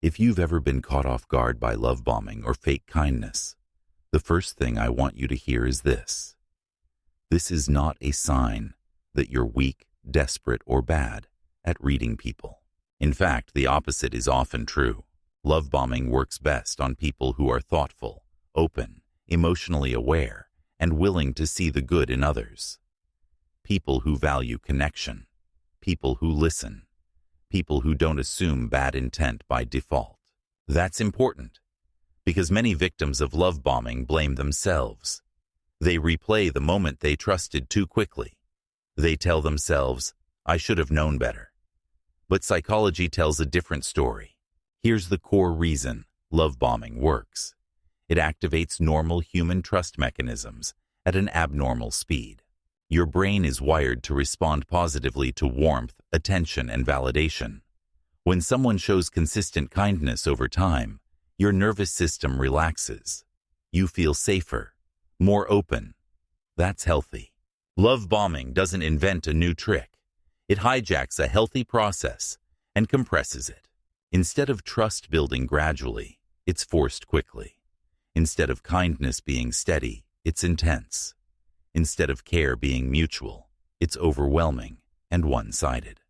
If you've ever been caught off guard by love bombing or fake kindness, the first thing I want you to hear is this. This is not a sign that you're weak, desperate, or bad at reading people. In fact, the opposite is often true. Love bombing works best on people who are thoughtful, open, emotionally aware, and willing to see the good in others. People who value connection, people who listen, people who don't assume bad intent by default. That's important, because many victims of love bombing blame themselves. They replay the moment they trusted too quickly. They tell themselves, "I should have known better." But psychology tells a different story. Here's the core reason love bombing works. It activates normal human trust mechanisms at an abnormal speed. Your brain is wired to respond positively to warmth, attention, and validation. When someone shows consistent kindness over time, your nervous system relaxes. You feel safer, more open. That's healthy. Love bombing doesn't invent a new trick. It hijacks a healthy process and compresses it. Instead of trust building gradually, it's forced quickly. Instead of kindness being steady, it's intense. Instead of care being mutual, it's overwhelming and one-sided.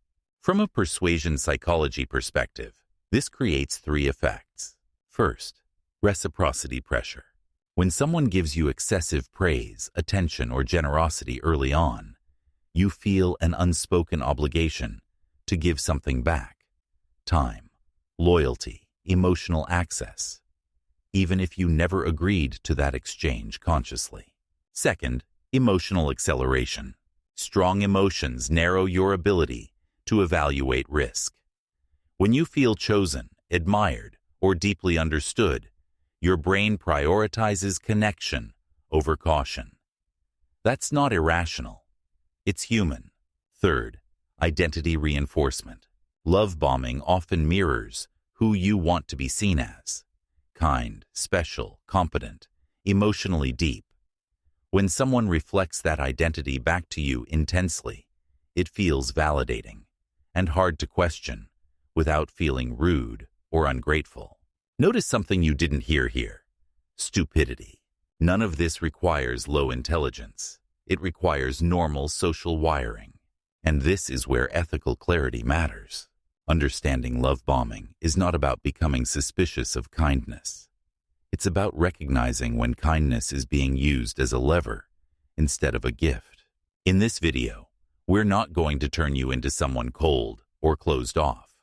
From a persuasion psychology perspective, this creates three effects. First, reciprocity pressure. When someone gives you excessive praise, attention, or generosity early on, you feel an unspoken obligation to give something back. Time, loyalty, emotional access, even if you never agreed to that exchange consciously. Second, emotional acceleration. Strong emotions narrow your ability to evaluate risk. When you feel chosen, admired, or deeply understood, your brain prioritizes connection over caution. That's not irrational. It's human. Third, identity reinforcement. Love bombing often mirrors who you want to be seen as. Kind, special, competent, emotionally deep. When someone reflects that identity back to you intensely, it feels validating and hard to question without feeling rude or ungrateful. Notice something you didn't hear here. Stupidity. None of this requires low intelligence. It requires normal social wiring. And this is where ethical clarity matters. Understanding love bombing is not about becoming suspicious of kindness. It's about recognizing when kindness is being used as a lever instead of a gift. In this video, we're not going to turn you into someone cold or closed off.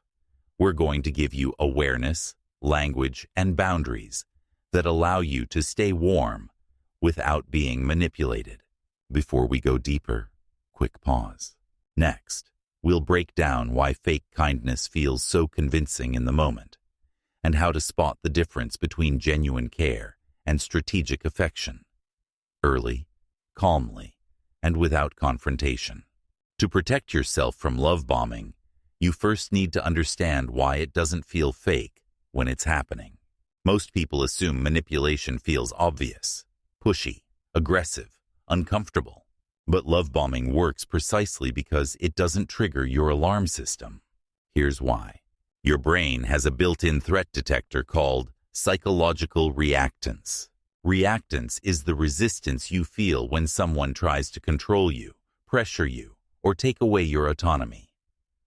We're going to give you awareness, language, and boundaries that allow you to stay warm without being manipulated. Before we go deeper, quick pause. Next, we'll break down why fake kindness feels so convincing in the moment, and how to spot the difference between genuine care and strategic affection. Early, calmly, and without confrontation. To protect yourself from love bombing, you first need to understand why it doesn't feel fake when it's happening. Most people assume manipulation feels obvious, pushy, aggressive, uncomfortable. But love bombing works precisely because it doesn't trigger your alarm system. Here's why. Your brain has a built-in threat detector called psychological reactance. Reactance is the resistance you feel when someone tries to control you, pressure you, or take away your autonomy.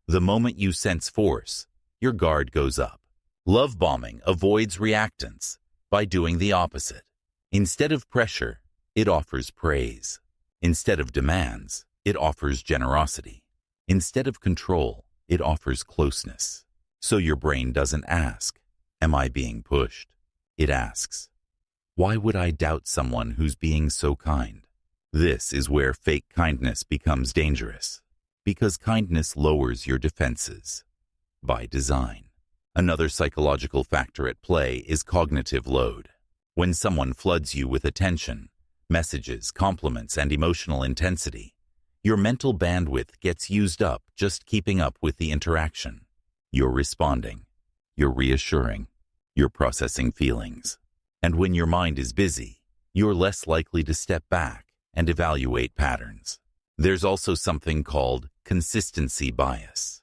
The moment you sense force, your guard goes up. Love bombing avoids reactance by doing the opposite. Instead of pressure, it offers praise. Instead of demands, it offers generosity. Instead of control, it offers closeness. So your brain doesn't ask, "Am I being pushed?" It asks, "Why would I doubt someone who's being so kind?" This is where fake kindness becomes dangerous, because kindness lowers your defenses by design. Another psychological factor at play is cognitive load. When someone floods you with attention, messages, compliments, and emotional intensity, your mental bandwidth gets used up just keeping up with the interaction. You're responding, you're reassuring, you're processing feelings. And when your mind is busy, you're less likely to step back and evaluate patterns. There's also something called consistency bias.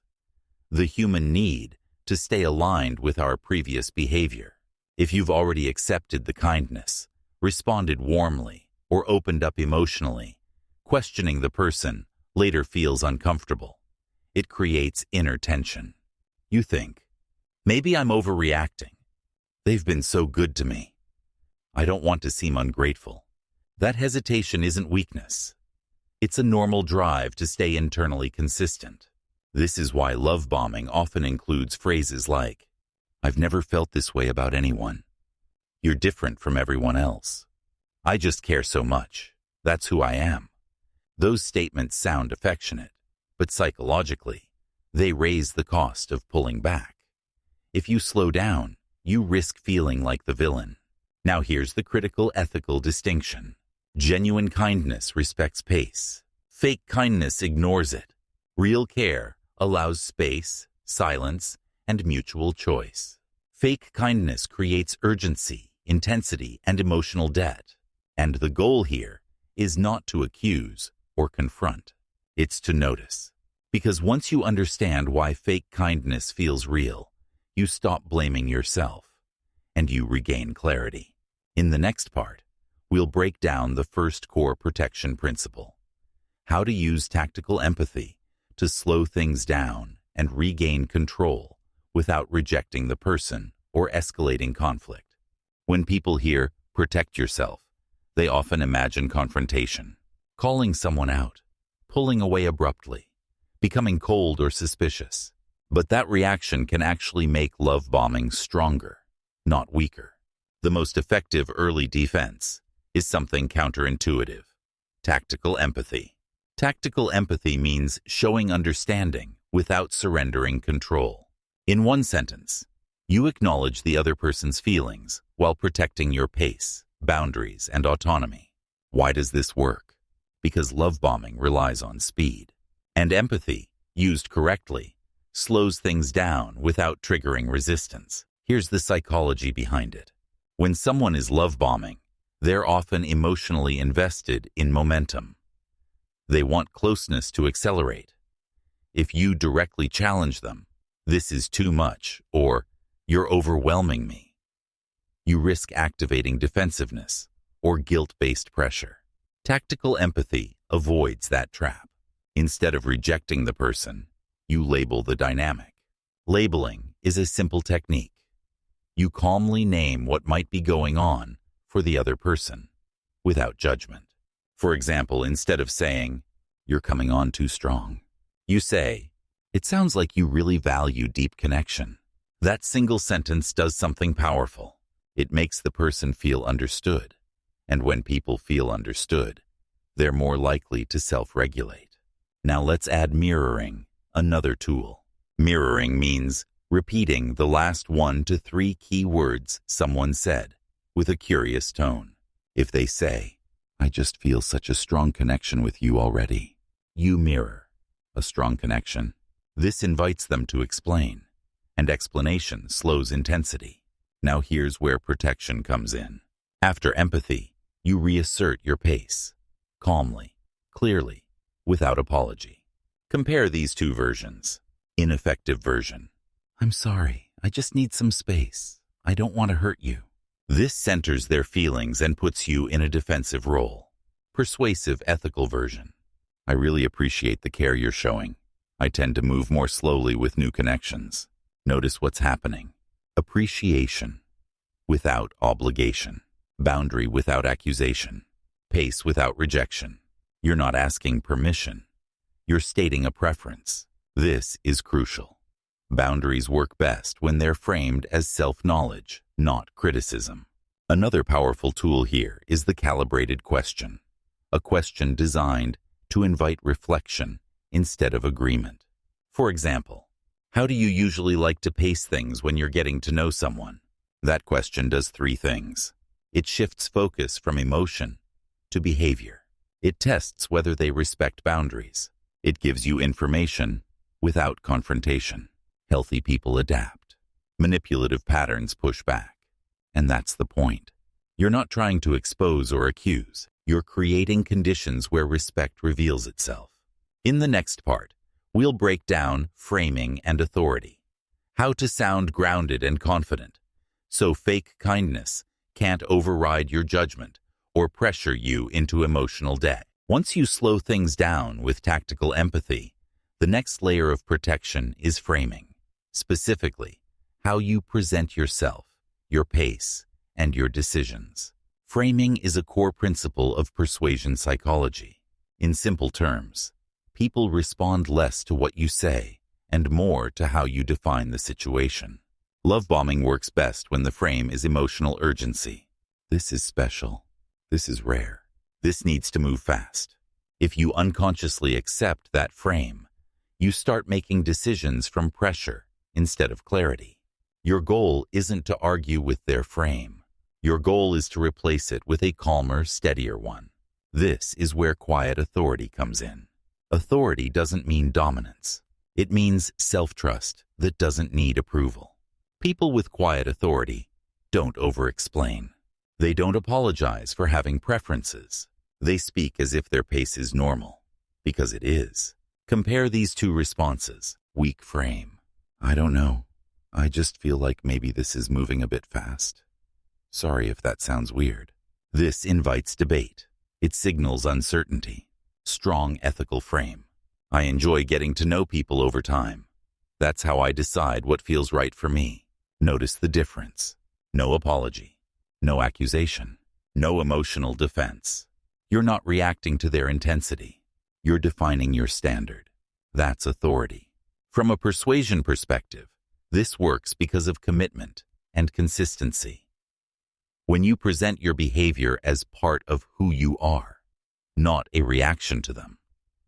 The human need to stay aligned with our previous behavior. If you've already accepted the kindness, responded warmly, or opened up emotionally, questioning the person later feels uncomfortable. It creates inner tension. You think, maybe I'm overreacting. They've been so good to me. I don't want to seem ungrateful. That hesitation isn't weakness. It's a normal drive to stay internally consistent. This is why love bombing often includes phrases like, I've never felt this way about anyone. You're different from everyone else. I just care so much. That's who I am. Those statements sound affectionate, but psychologically, they raise the cost of pulling back. If you slow down, you risk feeling like the villain. Now here's the critical ethical distinction. Genuine kindness respects pace. Fake kindness ignores it. Real care allows space, silence, and mutual choice. Fake kindness creates urgency, intensity, and emotional debt. And the goal here is not to accuse or confront. It's to notice. Because once you understand why fake kindness feels real, you stop blaming yourself, and you regain clarity. In the next part, we'll break down the first core protection principle, how to use tactical empathy to slow things down and regain control without rejecting the person or escalating conflict. When people hear, protect yourself, they often imagine confrontation, calling someone out, pulling away abruptly, becoming cold or suspicious. But that reaction can actually make love bombing stronger, not weaker. The most effective early defense is something counterintuitive: tactical empathy. Tactical empathy means showing understanding without surrendering control. In one sentence, you acknowledge the other person's feelings while protecting your pace, boundaries, and autonomy. Why does this work? Because love bombing relies on speed. And empathy, used correctly, slows things down without triggering resistance. Here's the psychology behind it. When someone is love bombing, they're often emotionally invested in momentum. They want closeness to accelerate. If you directly challenge them, this is too much, or you're overwhelming me, you risk activating defensiveness or guilt-based pressure. Tactical empathy avoids that trap. Instead of rejecting the person, you label the dynamic. Labeling is a simple technique. You calmly name what might be going on for the other person, without judgment. For example, instead of saying, you're coming on too strong, you say, it sounds like you really value deep connection. That single sentence does something powerful. It makes the person feel understood. And when people feel understood, they're more likely to self-regulate. Now let's add mirroring, another tool. Mirroring means repeating the last 1 to 3 key words someone said with a curious tone. If they say, I just feel such a strong connection with you already, you mirror a strong connection. This invites them to explain, and explanation slows intensity. Now here's where protection comes in. After empathy, you reassert your pace, calmly, clearly, without apology. Compare these two versions. Ineffective version. I'm sorry, I just need some space. I don't want to hurt you. This centers their feelings and puts you in a defensive role. Persuasive ethical version. I really appreciate the care you're showing. I tend to move more slowly with new connections. Notice what's happening. Appreciation without obligation. Boundary without accusation. Pace without rejection. You're not asking permission. You're stating a preference. This is crucial. Boundaries work best when they're framed as self-knowledge, not criticism. Another powerful tool here is the calibrated question. A question designed to invite reflection instead of agreement. For example, how do you usually like to pace things when you're getting to know someone? That question does 3 things. It shifts focus from emotion to behavior. It tests whether they respect boundaries. It gives you information without confrontation. Healthy people adapt. Manipulative patterns push back. And that's the point. You're not trying to expose or accuse. You're creating conditions where respect reveals itself. In the next part, we'll break down framing and authority, How to sound grounded and confident, so fake kindness can't override your judgment or pressure you into emotional debt. Once you slow things down with tactical empathy, the next layer of protection is framing, specifically how you present yourself, your pace, and your decisions. Framing is a core principle of persuasion psychology. In simple terms, people respond less to what you say and more to how you define the situation. Love bombing works best when the frame is emotional urgency. This is special. This is rare. This needs to move fast. If you unconsciously accept that frame, you start making decisions from pressure instead of clarity. Your goal isn't to argue with their frame. Your goal is to replace it with a calmer, steadier one. This is where quiet authority comes in. Authority doesn't mean dominance. It means self-trust that doesn't need approval. People with quiet authority don't over-explain. They don't apologize for having preferences. They speak as if their pace is normal, because it is. Compare these two responses. Weak frame. I don't know. I just feel like maybe this is moving a bit fast. Sorry if that sounds weird. This invites debate. It signals uncertainty. Strong ethical frame. I enjoy getting to know people over time. That's how I decide what feels right for me. Notice the difference. No apology. No accusation. No emotional defense. You're not reacting to their intensity. You're defining your standard. That's authority. From a persuasion perspective, this works because of commitment and consistency. When you present your behavior as part of who you are, not a reaction to them,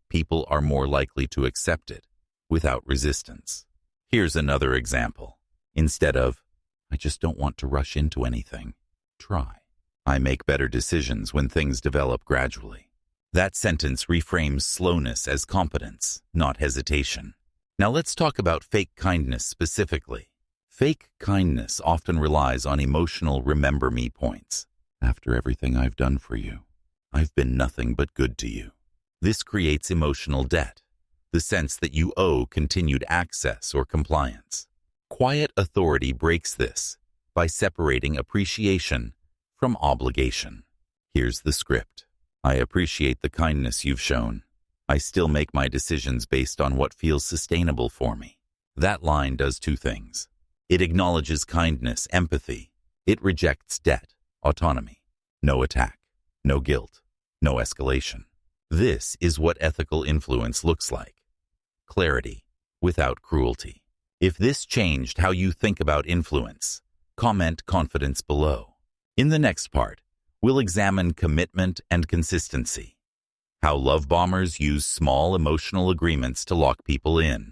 people are more likely to accept it without resistance. Here's another example. Instead of, I just don't want to rush into anything, try. I make better decisions when things develop gradually. That sentence reframes slowness as competence, not hesitation. Now let's talk about fake kindness specifically. Fake kindness often relies on emotional remember me points. After everything I've done for you, I've been nothing but good to you. This creates emotional debt, the sense that you owe continued access or compliance. Quiet authority breaks this by separating appreciation from obligation. Here's the script. I appreciate the kindness you've shown. I still make my decisions based on what feels sustainable for me. That line does two things. It acknowledges kindness, empathy. It rejects debt, autonomy. No attack, no guilt, no escalation. This is what ethical influence looks like. Clarity without cruelty. If this changed how you think about influence, comment confidence below. In the next part, we'll examine commitment and consistency. How love bombers use small emotional agreements to lock people in,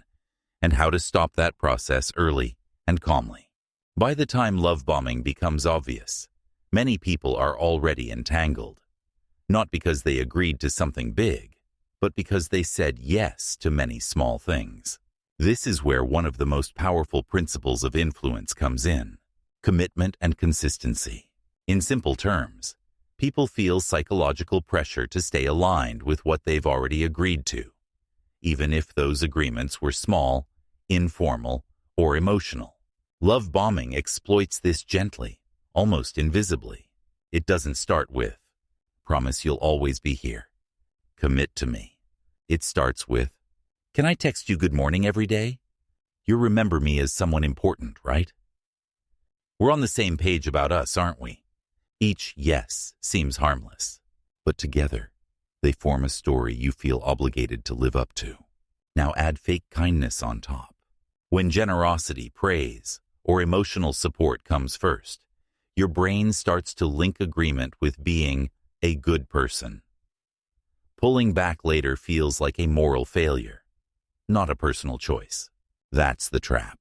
and how to stop that process early and calmly. By the time love bombing becomes obvious, many people are already entangled. Not because they agreed to something big, but because they said yes to many small things. This is where one of the most powerful principles of influence comes in: commitment and consistency. In simple terms, people feel psychological pressure to stay aligned with what they've already agreed to, even if those agreements were small, informal, or emotional. Love bombing exploits this gently, almost invisibly. It doesn't start with, promise you'll always be here. Commit to me. It starts with, can I text you good morning every day? You remember me as someone important, right? We're on the same page about us, aren't we? Each yes seems harmless, but together they form a story you feel obligated to live up to. Now add fake kindness on top. When generosity, praise, or emotional support comes first, your brain starts to link agreement with being a good person. Pulling back later feels like a moral failure, not a personal choice. That's the trap.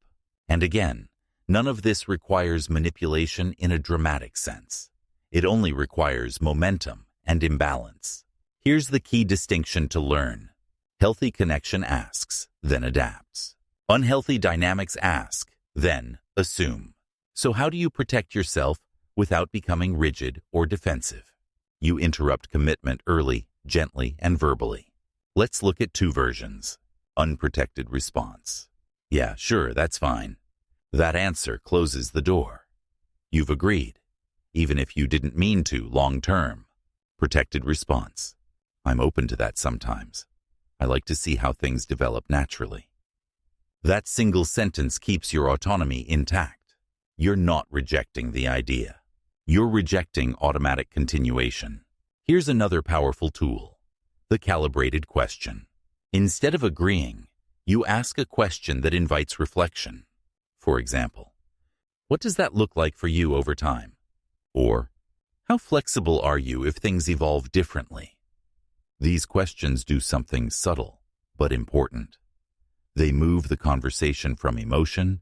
And again, none of this requires manipulation in a dramatic sense. It only requires momentum and imbalance. Here's the key distinction to learn. Healthy connection asks, then adapts. Unhealthy dynamics ask, then assume. So how do you protect yourself without becoming rigid or defensive? You interrupt commitment early, gently, and verbally. Let's look at two versions. Unprotected response. Yeah, sure, that's fine. That answer closes the door. You've agreed, even if you didn't mean to long term. Protected response. I'm open to that sometimes. I like to see how things develop naturally. That single sentence keeps your autonomy intact. You're not rejecting the idea. You're rejecting automatic continuation. Here's another powerful tool: the calibrated question. Instead of agreeing, you ask a question that invites reflection. For example, what does that look like for you over time? Or, how flexible are you if things evolve differently? These questions do something subtle but important. They move the conversation from emotion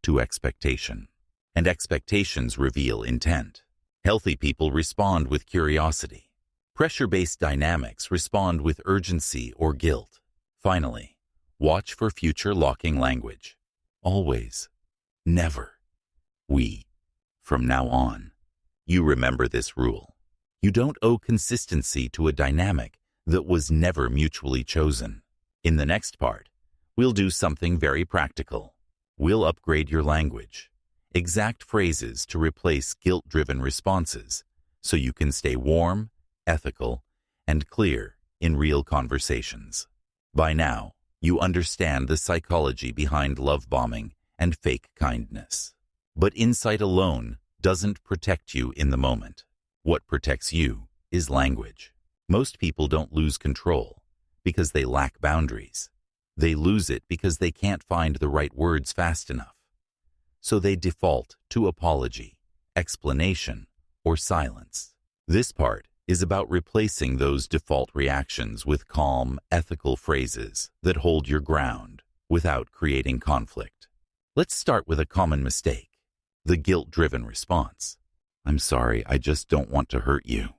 to expectation, and expectations reveal intent. Healthy people respond with curiosity. Pressure-based dynamics respond with urgency or guilt. Finally, watch for future locking language. Always. Never. We. From now on. You remember this rule. You don't owe consistency to a dynamic that was never mutually chosen. In the next part, we'll do something very practical. We'll upgrade your language. Exact phrases to replace guilt-driven responses so you can stay warm, ethical, and clear in real conversations. By now, you understand the psychology behind love bombing and fake kindness. But insight alone doesn't protect you in the moment. What protects you is language. Most people don't lose control because they lack boundaries. They lose it because they can't find the right words fast enough. So they default to apology, explanation, or silence. This part is about replacing those default reactions with calm, ethical phrases that hold your ground without creating conflict. Let's start with a common mistake: the guilt-driven response. I'm sorry, I just don't want to hurt you.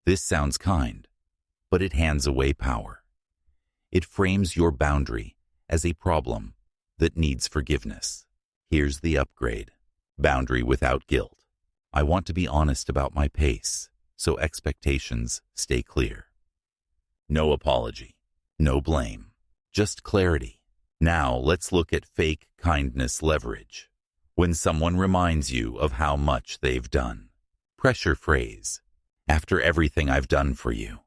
This sounds kind, but it hands away power. It frames your boundary as a problem that needs forgiveness. Here's the upgrade: boundary without guilt. I want to be honest about my pace, so expectations stay clear. No apology, no blame, just clarity. Now let's look at fake kindness leverage. When someone reminds you of how much they've done. Pressure phrase: after everything I've done for you.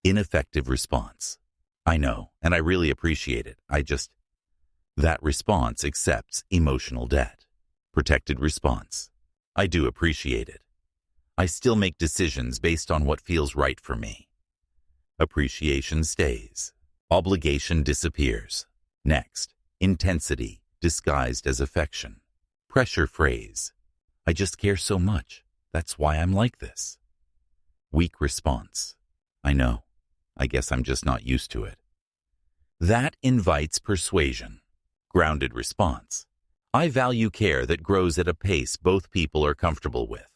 Ineffective response: I know, and I really appreciate it. That response accepts emotional debt. Protected response: I do appreciate it. I still make decisions based on what feels right for me. Appreciation stays. Obligation disappears. Next, intensity disguised as affection. Pressure phrase: I just care so much. That's why I'm like this. Weak response: I know. I guess I'm just not used to it. That invites persuasion. Grounded response: I value care that grows at a pace both people are comfortable with.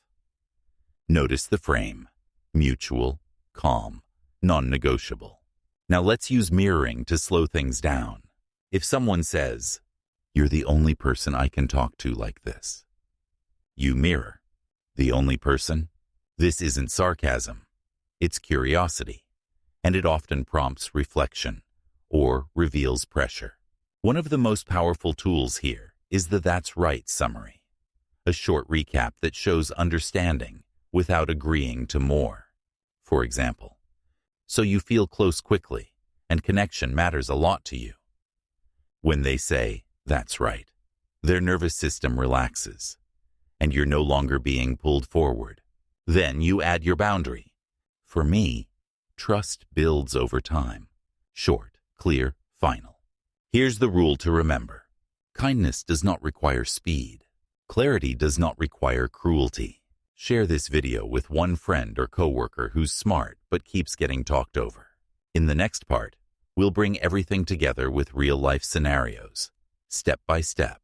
Notice the frame: mutual, calm, non-negotiable. Now let's use mirroring to slow things down. If someone says, "You're the only person I can talk to like this," you mirror. The only person? This isn't sarcasm. It's curiosity, and it often prompts reflection or reveals pressure. One of the most powerful tools here is the "that's right" summary, a short recap that shows understanding without agreeing to more. For example, so you feel close quickly, and connection matters a lot to you. When they say, "That's right," their nervous system relaxes, and you're no longer being pulled forward. Then you add your boundary. For me, trust builds over time. Short, clear, final. Here's the rule to remember. Kindness does not require speed. Clarity does not require cruelty. Share this video with one friend or coworker who's smart but keeps getting talked over. In the next part, we'll bring everything together with real-life scenarios, step by step,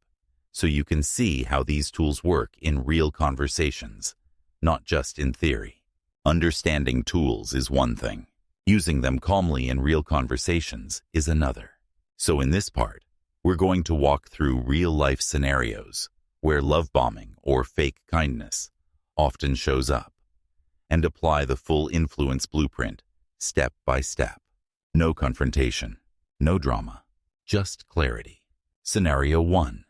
so you can see how these tools work in real conversations, not just in theory. Understanding tools is one thing. Using them calmly in real conversations is another. So in this part, we're going to walk through real-life scenarios where love bombing or fake kindness often shows up, and apply the full influence blueprint step by step. No confrontation, no drama, just clarity. Scenario 1.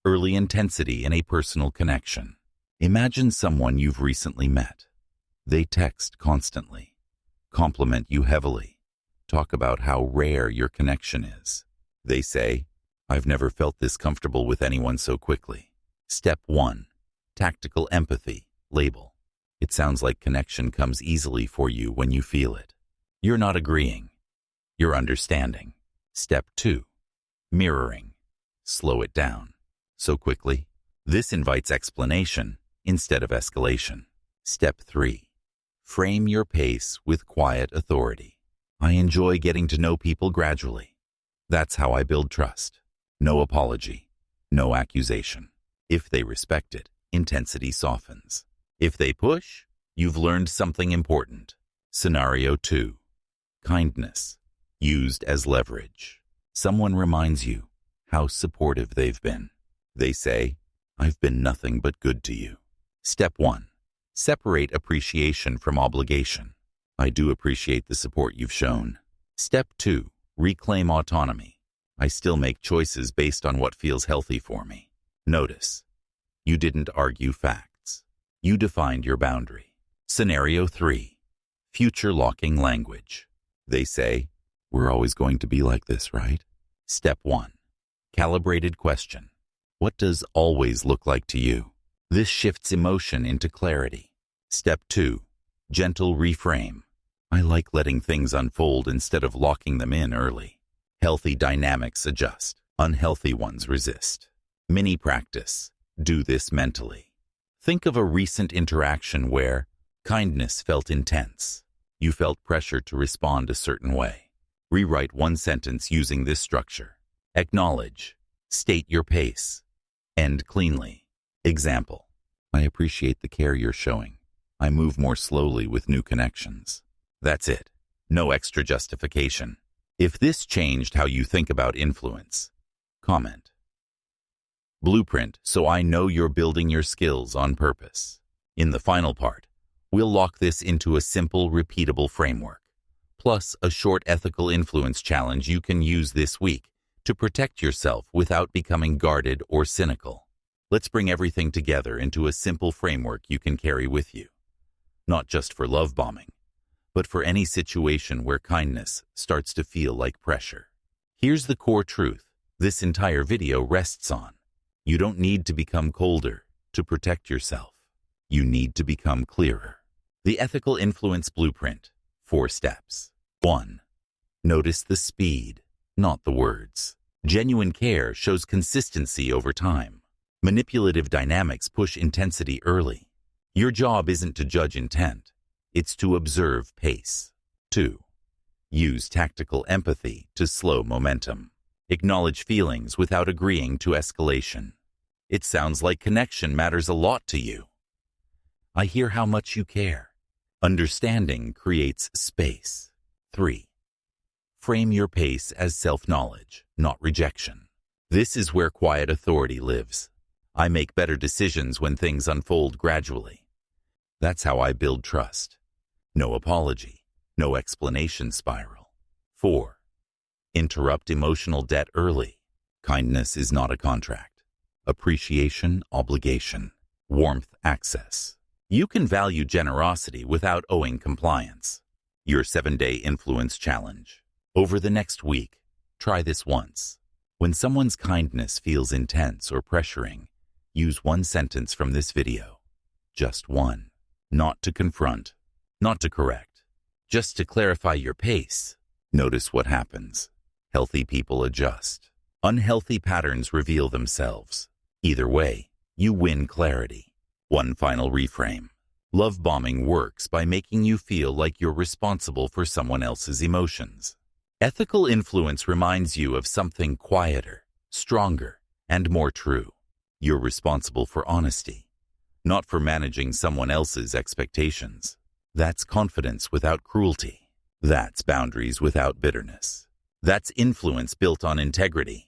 Early intensity in a personal connection. Imagine someone you've recently met. They text constantly, compliment you heavily, talk about how rare your connection is. They say, "I've never felt this comfortable with anyone so quickly." Step 1. Tactical empathy. Label. It sounds like connection comes easily for you when you feel it. You're not agreeing. You're understanding. Step 2. Mirroring. Slow it down. So quickly. This invites explanation instead of escalation. Step 3. Frame your pace with quiet authority. I enjoy getting to know people gradually. That's how I build trust. No apology. No accusation. If they respect it, intensity softens. If they push, you've learned something important. Scenario 2. Kindness. Used as leverage. Someone reminds you how supportive they've been. They say, "I've been nothing but good to you." Step 1. Separate appreciation from obligation. I do appreciate the support you've shown. Step 2. Reclaim autonomy. I still make choices based on what feels healthy for me. Notice, you didn't argue facts. You defined your boundary. Scenario 3. Future locking language. They say, "We're always going to be like this, right?" Step 1. Calibrated question. What does always look like to you? This shifts emotion into clarity. Step 2. Gentle reframe. I like letting things unfold instead of locking them in early. Healthy dynamics adjust. Unhealthy ones resist. Mini practice. Do this mentally. Think of a recent interaction where kindness felt intense. You felt pressure to respond a certain way. Rewrite one sentence using this structure. Acknowledge. State your pace. End cleanly. Example. I appreciate the care you're showing. I move more slowly with new connections. That's it. No extra justification. If this changed how you think about influence, comment. Blueprint, so I know you're building your skills on purpose. In the final part, we'll lock this into a simple, repeatable framework, plus a short ethical influence challenge you can use this week to protect yourself without becoming guarded or cynical. Let's bring everything together into a simple framework you can carry with you. Not just for love bombing, but for any situation where kindness starts to feel like pressure. Here's the core truth this entire video rests on. You don't need to become colder to protect yourself. You need to become clearer. The Ethical Influence Blueprint. 4 steps. 1. Notice the speed, not the words. Genuine care shows consistency over time. Manipulative dynamics push intensity early. Your job isn't to judge intent. It's to observe pace. 2. Use tactical empathy to slow momentum. Acknowledge feelings without agreeing to escalation. It sounds like connection matters a lot to you. I hear how much you care. Understanding creates space. 3. Frame your pace as self-knowledge, not rejection. This is where quiet authority lives. I make better decisions when things unfold gradually. That's how I build trust. No apology, no explanation spiral. 4. Interrupt emotional debt early. Kindness is not a contract. Appreciation, obligation. Warmth, access. You can value generosity without owing compliance. Your 7-day influence challenge. Over the next week, try this once. When someone's kindness feels intense or pressuring, use one sentence from this video. Just one. Not to confront, not to correct, just to clarify your pace. Notice what happens. Healthy people adjust. Unhealthy patterns reveal themselves. Either way, you win clarity. One final reframe. Love bombing works by making you feel like you're responsible for someone else's emotions. Ethical influence reminds you of something quieter, stronger, and more true. You're responsible for honesty, not for managing someone else's expectations. That's confidence without cruelty. That's boundaries without bitterness. That's influence built on integrity.